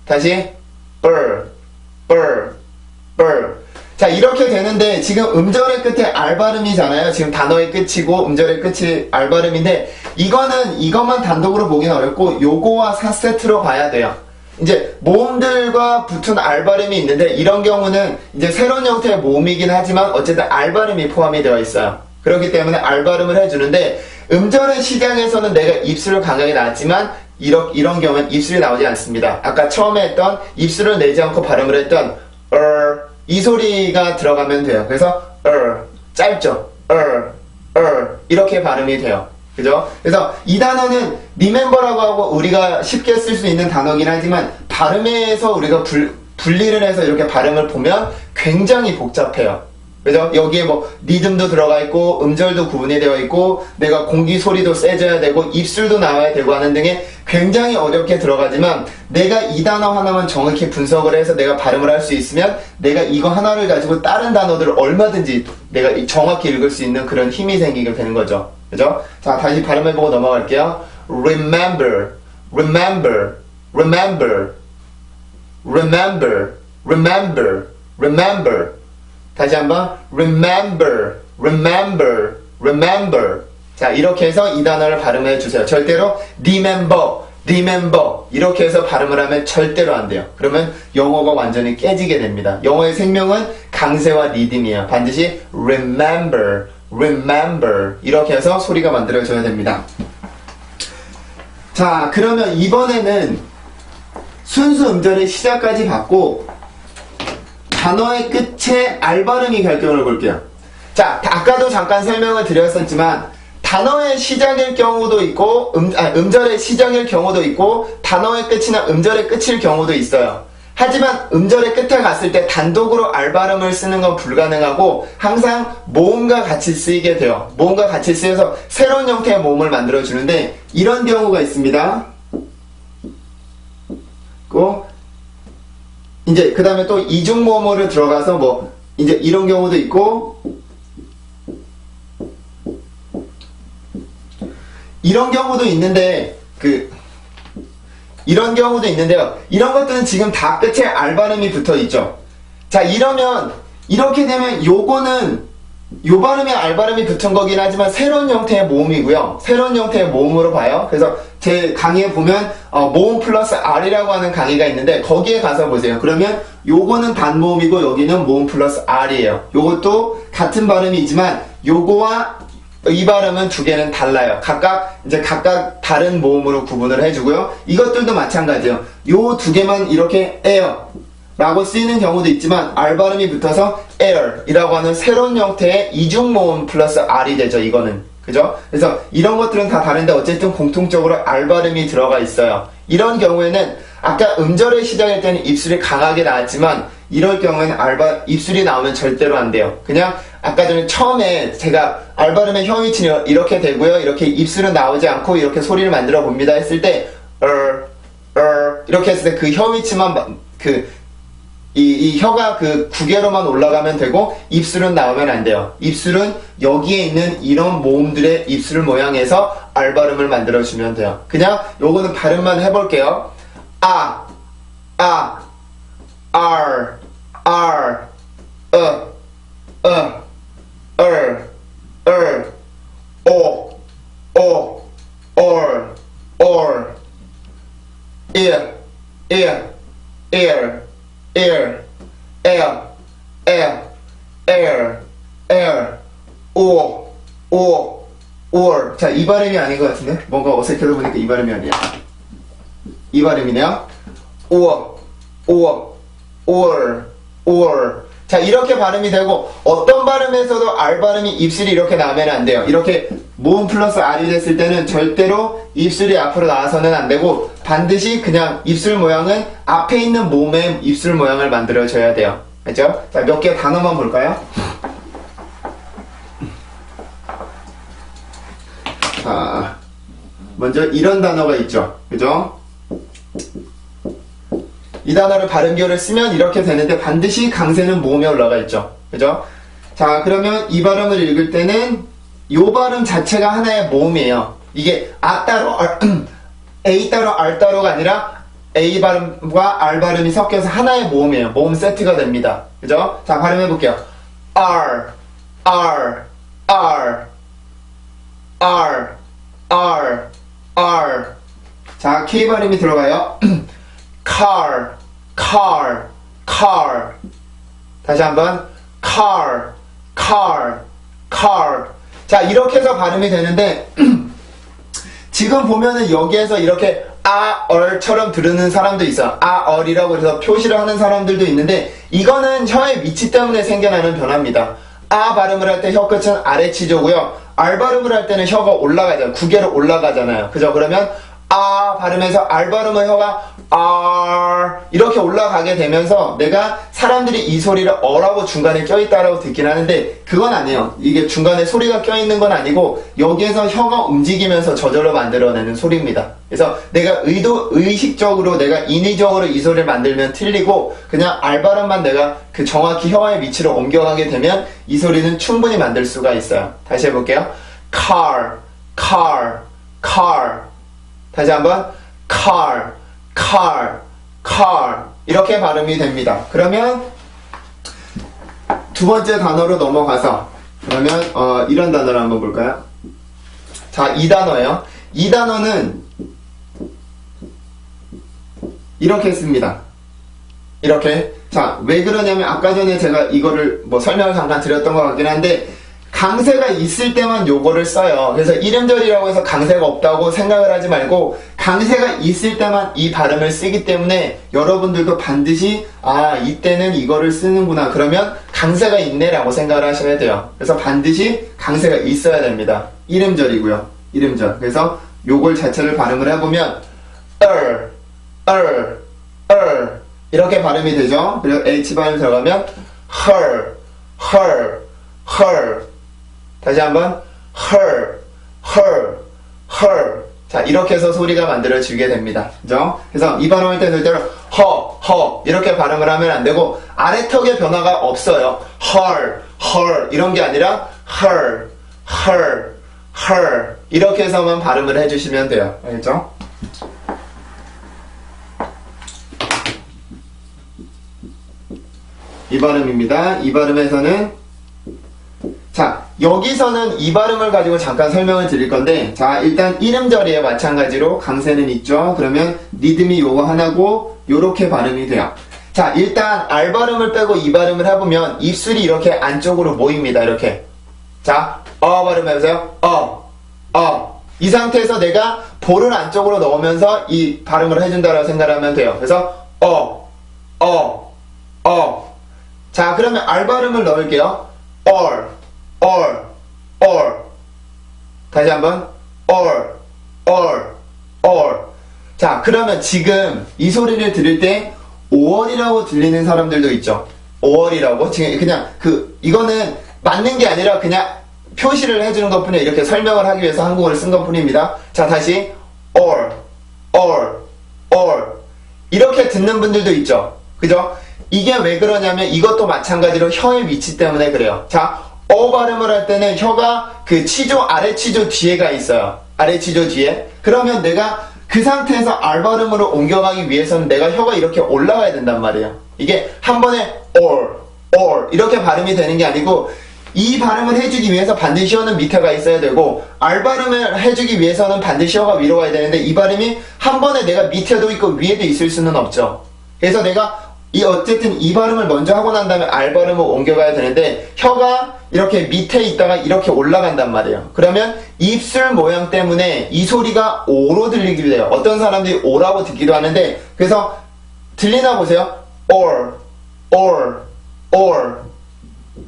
다시 burr. 자, 이렇게 되는데 지금 음절의 끝에 R 발음이잖아요. 지금 단어의 끝이고 음절의 끝이 R 발음인데 이것만 단독으로 보긴 어렵고 요거와 4세트로 봐야 돼요. 이제 모음들과 붙은 R 발음이 있는데 이런 경우는 이제 새로운 형태의 모음이긴 하지만 어쨌든 R 발음이 포함이 되어 있어요. 그렇기 때문에 R 발음을 해주는데 음절의 시장에서는 내가 입술을 강하게 나왔지만 이런 경우는 입술이 나오지 않습니다. 아까 처음에 했던 입술을 내지 않고 발음을 했던 이 소리가 들어가면 돼요. 그래서 짧죠. 이렇게 발음이 돼요. 그죠? 그래서 이 단어는 remember라고 하고 우리가 쉽게 쓸 수 있는 단어긴 하지만 발음에서 우리가 분리를 해서 이렇게 발음을 보면 굉장히 복잡해요. 그죠? 여기에 뭐 리듬도 들어가 있고 음절도 구분이 되어 있고 내가 공기 소리도 세져야 되고 입술도 나와야 되고 하는 등의 굉장히 어렵게 들어가지만 내가 이 단어 하나만 정확히 분석을 해서 내가 발음을 할 수 있으면 내가 이거 하나를 가지고 다른 단어들을 얼마든지 내가 정확히 읽을 수 있는 그런 힘이 생기게 되는 거죠. 그죠? 자, 다시 발음해보고 넘어갈게요. remember. 다시 한번 remember. 자, 이렇게 해서 이 단어를 발음해 주세요. 절대로 remember 이렇게 해서 발음을 하면 절대로 안 돼요. 그러면 영어가 완전히 깨지게 됩니다. 영어의 생명은 강세와 리듬이에요. 반드시 remember 이렇게 해서 소리가 만들어져야 됩니다. 자, 그러면 이번에는 순수 음절의 시작까지 봤고 단어의 끝에 R 발음이 결정을 볼게요. 자, 아까도 잠깐 설명을 드렸었지만 단어의 시작일 경우도 있고 음절의 시작일 경우도 있고 단어의 끝이나 음절의 끝일 경우도 있어요. 하지만 음절의 끝에 갔을 때 단독으로 R 발음을 쓰는 건 불가능하고 항상 모음과 같이 쓰이게 돼요. 모음과 같이 쓰여서 새로운 형태의 모음을 만들어 주는데 이런 경우가 있습니다. 이제 그 다음에 또 이중 모음으로 들어가서 뭐 이제 이런 경우도 있고 이런 경우도 있는데 이런 경우도 있는데요. 이런 것들은 지금 다 끝에 R 발음이 붙어 있죠. 자, 이렇게 되면 요거는 요 발음에 R 발음이 붙은 거긴 하지만 새로운 형태의 모음이고요. 새로운 형태의 모음으로 봐요. 그래서 제 강의에 보면 모음 플러스 R이라고 하는 강의가 있는데 거기에 가서 보세요. 그러면 요거는 단모음이고 여기는 모음 플러스 R이에요. 요것도 같은 발음이지만 요거와 이 발음은 두 개는 달라요. 각각 다른 모음으로 구분을 해주고요. 이것들도 마찬가지예요. 요 두 개만 이렇게 air 라고 쓰이는 경우도 있지만 R 발음이 붙어서 air 이라고 하는 새로운 형태의 이중 모음 플러스 R이 되죠. 이거는. 그죠? 그래서 이런 것들은 다 다른데 어쨌든 공통적으로 R 발음이 들어가 있어요. 이런 경우에는 아까 음절의 시작일 때는 입술이 강하게 나왔지만 이럴 경우에는 입술이 나오면 절대로 안 돼요. 그냥 아까 전에 처음에 제가 R 발음의 혀 위치는 이렇게 되고요. 이렇게 입술은 나오지 않고 이렇게 소리를 만들어 봅니다 했을 때 이렇게 했을 때 그 혀 위치만 이 혀가 그 구개로만 올라가면 되고 입술은 나오면 안 돼요. 입술은 여기에 있는 이런 모음들의 입술 모양에서 R 발음을 만들어주면 돼요. 그냥 요거는 발음만 해볼게요. 아, R, O, ear, or. 자, 이 발음이 아닌 것 같은데? 뭔가 어색해서 보니까 이 발음이 아니야. 이 발음이네요. or. 자, 이렇게 발음이 되고, 어떤 발음에서도 R 발음이 입술이 이렇게 나오면 안 돼요. 이렇게 모음 플러스 R이 됐을 때는 절대로 입술이 앞으로 나와서는 안 되고, 반드시 그냥 입술 모양은 앞에 있는 모음의 입술 모양을 만들어줘야 돼요. 알죠? 자, 몇 개 단어만 볼까요? 자, 먼저 이런 단어가 있죠. 그죠? 이 단어를 발음기호를 쓰면 이렇게 되는데 반드시 강세는 모음에 올라가 있죠. 그죠? 자, 그러면 이 발음을 읽을 때는 이 발음 자체가 하나의 모음이에요. 이게 아 따로 A 따로 R 따로가 아니라 A 발음과 R 발음이 섞여서 하나의 모음이에요. 모음 세트가 됩니다. 그죠? 자, 발음해 볼게요. R. 자, K 발음이 들어가요. car. 다시 한번 car. 자, 이렇게 해서 발음이 되는데 지금 보면은 여기에서 이렇게 얼처럼 들으는 사람도 있어요. 얼이라고 해서 표시를 하는 사람들도 있는데 이거는 혀의 위치 때문에 생겨나는 변화입니다. 발음을 할 때 혀 끝은 아래치조고요. R 발음을 할 때는 혀가 올라가잖아요. 구개로 올라가잖아요. 그죠? 그러면 발음에서 R 발음은 혀가 R 이렇게 올라가게 되면서 내가 사람들이 이 소리를 어라고 중간에 껴있다라고 듣긴 하는데 그건 아니에요. 이게 중간에 소리가 껴있는 건 아니고 여기에서 혀가 움직이면서 저절로 만들어내는 소리입니다. 그래서 내가 의식적으로 내가 인위적으로 이 소리를 만들면 틀리고 그냥 R 발음만 내가 그 정확히 혀의 위치로 옮겨가게 되면 이 소리는 충분히 만들 수가 있어요. 다시 해볼게요. car. 다시 한번 car. 이렇게 발음이 됩니다. 그러면 두 번째 단어로 넘어가서 그러면 이런 단어를 한번 볼까요? 자, 이 단어예요. 이 단어는 이렇게 씁니다. 이렇게. 자, 왜 그러냐면 아까 전에 제가 이거를 뭐 설명을 잠깐 드렸던 것 같긴 한데 강세가 있을 때만 요거를 써요. 그래서 이름절이라고 해서 강세가 없다고 생각을 하지 말고 강세가 있을 때만 이 발음을 쓰기 때문에 여러분들도 반드시 이때는 이거를 쓰는구나. 그러면 강세가 있네 라고 생각을 하셔야 돼요. 그래서 반드시 강세가 있어야 됩니다. 이름절이고요. 이름절. 그래서 요걸 자체를 발음을 해보면 이렇게 발음이 되죠. 그리고 H 발음이 들어가면 her. 다시 한번 her. 자, 이렇게 해서 소리가 만들어지게 됩니다. 그죠? 그래서 이 발음할 때 절대로 허 이렇게 발음을 하면 안 되고 아래턱의 변화가 없어요. her 이런 게 아니라 her 이렇게 해서만 발음을 해주시면 돼요. 알겠죠? 이 발음입니다. 이 발음에서는 자, 여기서는 이 발음을 가지고 잠깐 설명을 드릴 건데 자, 일단 이름절이에 마찬가지로 강세는 있죠. 그러면 리듬이 요거 하나고 요렇게 발음이 돼요. 자, 일단 R 발음을 빼고 이 발음을 해보면 입술이 이렇게 안쪽으로 모입니다. 이렇게. 자, 발음 해보세요. 이 상태에서 내가 볼을 안쪽으로 넣으면서 이 발음을 해준다라고 생각하면 돼요. 그래서 자, 그러면 R 발음을 넣을게요. or. 다시 한번 or. 자, 그러면 지금 이 소리를 들을 때 5월이라고 들리는 사람들도 있죠. 5월이라고 지금 그냥 이거는 맞는 게 아니라 그냥 표시를 해주는 것뿐이에요. 이렇게 설명을 하기 위해서 한국어를 쓴 것뿐입니다. 자, 다시 or 이렇게 듣는 분들도 있죠. 그죠? 이게 왜 그러냐면 이것도 마찬가지로 혀의 위치 때문에 그래요. 자, 발음을 할 때는 혀가 그 치조, 아래 치조 뒤에가 있어요. 아래 치조 뒤에. 그러면 내가 그 상태에서 R 발음으로 옮겨가기 위해서는 내가 혀가 이렇게 올라가야 된단 말이에요. 이게 한 번에 or 이렇게 발음이 되는 게 아니고 이 발음을 해주기 위해서 반드시 혀는 밑에가 있어야 되고 R 발음을 해주기 위해서는 반드시 혀가 위로 가야 되는데 이 발음이 한 번에 내가 밑에도 있고 위에도 있을 수는 없죠. 그래서 내가 어쨌든 이 발음을 먼저 하고 난 다음에 R 발음을 옮겨가야 되는데 혀가 이렇게 밑에 있다가 이렇게 올라간단 말이에요. 그러면 입술 모양 때문에 이 소리가 오로 들리기도 해요. 어떤 사람들이 오라고 듣기도 하는데 그래서 들리나 보세요. or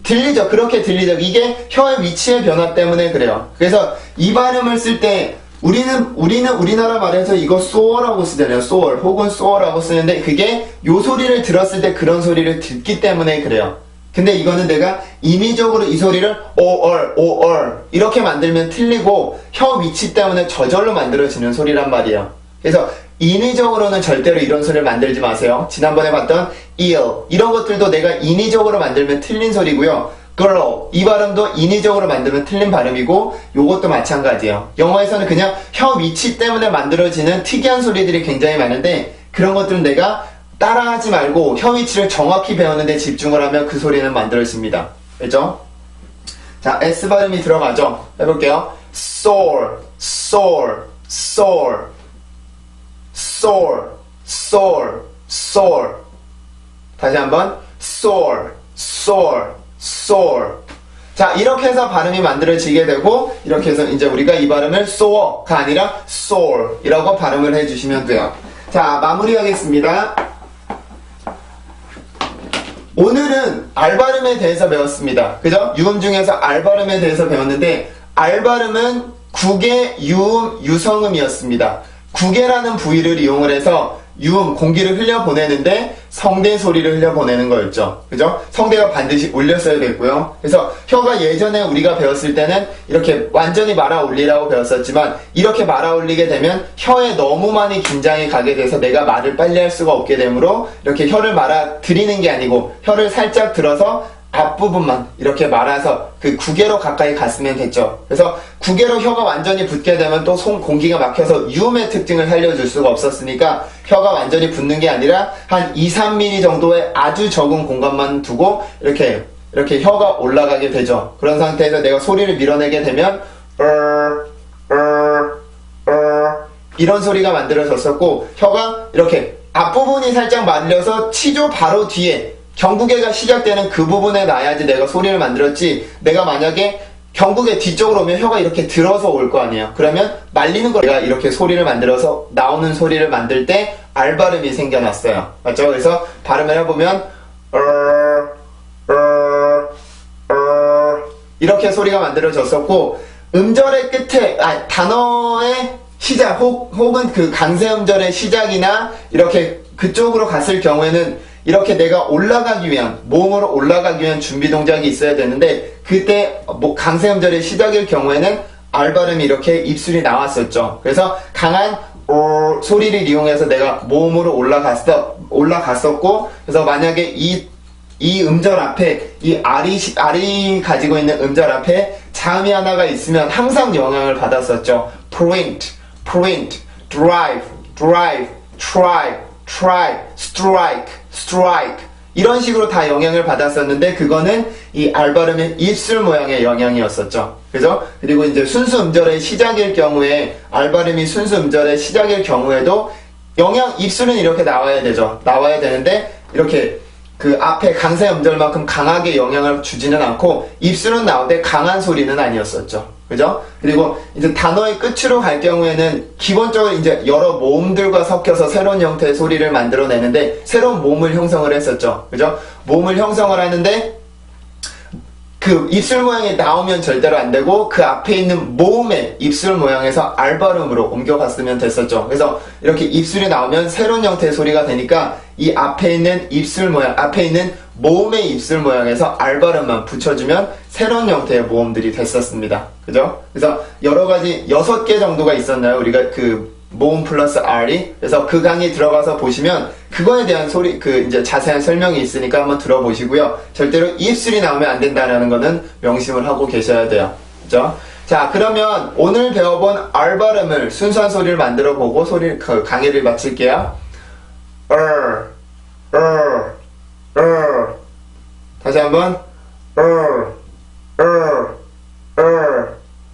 들리죠? 그렇게 들리죠? 이게 혀의 위치의 변화 때문에 그래요. 그래서 이 발음을 쓸 때 우리는 우리나라 말에서 이거 soar라고 쓰잖아요. soar 혹은 soar라고 쓰는데 그게 요 소리를 들었을 때 그런 소리를 듣기 때문에 그래요. 근데 이거는 내가 임의적으로 이 소리를 or 이렇게 만들면 틀리고 혀 위치 때문에 저절로 만들어지는 소리란 말이에요. 그래서 인위적으로는 절대로 이런 소리를 만들지 마세요. 지난번에 봤던 이런 것들도 내가 인위적으로 만들면 틀린 소리고요. girl 이 발음도 인위적으로 만들면 틀린 발음이고 요것도 마찬가지예요. 영어에서는 그냥 혀 위치 때문에 만들어지는 특이한 소리들이 굉장히 많은데 그런 것들은 내가 따라하지 말고 혀 위치를 정확히 배우는데 집중을 하면 그 소리는 만들어집니다. 알죠? 자, S 발음이 들어가죠? 해볼게요. soar 다시 한번 soar 자, 이렇게 해서 발음이 만들어지게 되고 이렇게 해서 이제 우리가 이 발음을 soar가 아니라 soar 이라고 발음을 해주시면 돼요. 자, 마무리하겠습니다. 오늘은 R 발음에 대해서 배웠습니다. 그죠? 유음 중에서 R 발음에 대해서 배웠는데 R 발음은 국의 유음 유성음이었습니다. 국의라는 부위를 이용을 해서 유음, 공기를 흘려보내는데 성대 소리를 흘려보내는 거였죠. 그죠? 성대가 반드시 울렸어야 됐고요. 그래서 혀가 예전에 우리가 배웠을 때는 이렇게 완전히 말아 올리라고 배웠었지만 이렇게 말아 올리게 되면 혀에 너무 많이 긴장이 가게 돼서 내가 말을 빨리 할 수가 없게 되므로 이렇게 혀를 말아 들이는 게 아니고 혀를 살짝 들어서 앞부분만 이렇게 말아서 그 구개로 가까이 갔으면 됐죠. 그래서 구개로 혀가 완전히 붙게 되면 또 공기가 막혀서 유음의 특징을 살려줄 수가 없었으니까 혀가 완전히 붙는 게 아니라 한 2-3mm 정도의 아주 적은 공간만 두고 이렇게 혀가 올라가게 되죠. 그런 상태에서 내가 소리를 밀어내게 되면 이런 소리가 만들어졌었고 혀가 이렇게 앞부분이 살짝 말려서 치조 바로 뒤에 경구개가 시작되는 그 부분에 놔야지 내가 소리를 만들었지 내가 만약에 경구개 뒤쪽으로 오면 혀가 이렇게 들어서 올 거 아니에요. 그러면 말리는 거 내가 이렇게 소리를 만들어서 나오는 소리를 만들 때 R 발음이 생겨났어요. 맞죠? 그래서 발음을 해보면 이렇게 소리가 만들어졌었고 음절의 끝에 단어의 시작 혹은 그 강세음절의 시작이나 이렇게 그쪽으로 갔을 경우에는 이렇게 내가 올라가기 위한 모음으로 올라가기 위한 준비 동작이 있어야 되는데 그때 강세음절의 시작일 경우에는 R 발음이 이렇게 입술이 나왔었죠. 그래서 강한 소리를 이용해서 내가 모음으로 올라갔었고 그래서 만약에 이 음절 앞에 이 R이 가지고 있는 음절 앞에 자음이 하나가 있으면 항상 영향을 받았었죠. print, drive, try, strike 이런 식으로 다 영향을 받았었는데 그거는 이 R 발음의 입술 모양의 영향이었었죠. 그죠? 그리고 이제 순수 음절의 시작일 경우에 R 발음이 순수 음절의 시작일 경우에도 입술은 이렇게 나와야 되죠. 나와야 되는데 이렇게 그 앞에 강세 음절만큼 강하게 영향을 주지는 않고 입술은 나오되 강한 소리는 아니었었죠. 그죠? 그리고 이제 단어의 끝으로 갈 경우에는 기본적으로 이제 여러 모음들과 섞여서 새로운 형태의 소리를 만들어내는데 새로운 모음을 형성을 했었죠. 그죠? 모음을 형성을 하는데 그 입술 모양이 나오면 절대로 안 되고 그 앞에 있는 모음의 입술 모양에서 R 발음으로 옮겨갔으면 됐었죠. 그래서 이렇게 입술이 나오면 새로운 형태의 소리가 되니까 이 앞에 있는 입술 모양, 앞에 있는 모음의 입술 모양에서 R 발음만 붙여주면 새로운 형태의 모음들이 됐었습니다. 그죠? 그래서 여러 가지 6개 정도가 있었나요? 우리가 그 모음 플러스 R이. 그래서 그 강의 들어가서 보시면 그거에 대한 이제 자세한 설명이 있으니까 한번 들어보시고요. 절대로 입술이 나오면 안 된다는 거는 명심을 하고 계셔야 돼요. 그죠? 자, 그러면 오늘 배워본 R 발음을 순수한 소리를 만들어 보고 강의를 마칠게요. 다시 한번.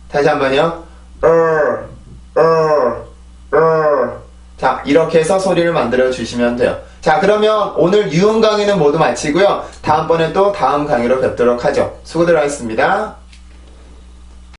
다시 한번요. 자, 이렇게 해서 소리를 만들어 주시면 돼요. 자, 그러면 오늘 유음 강의는 모두 마치고요. 다음번에 또 다음 강의로 뵙도록 하죠. 수고들 하셨습니다.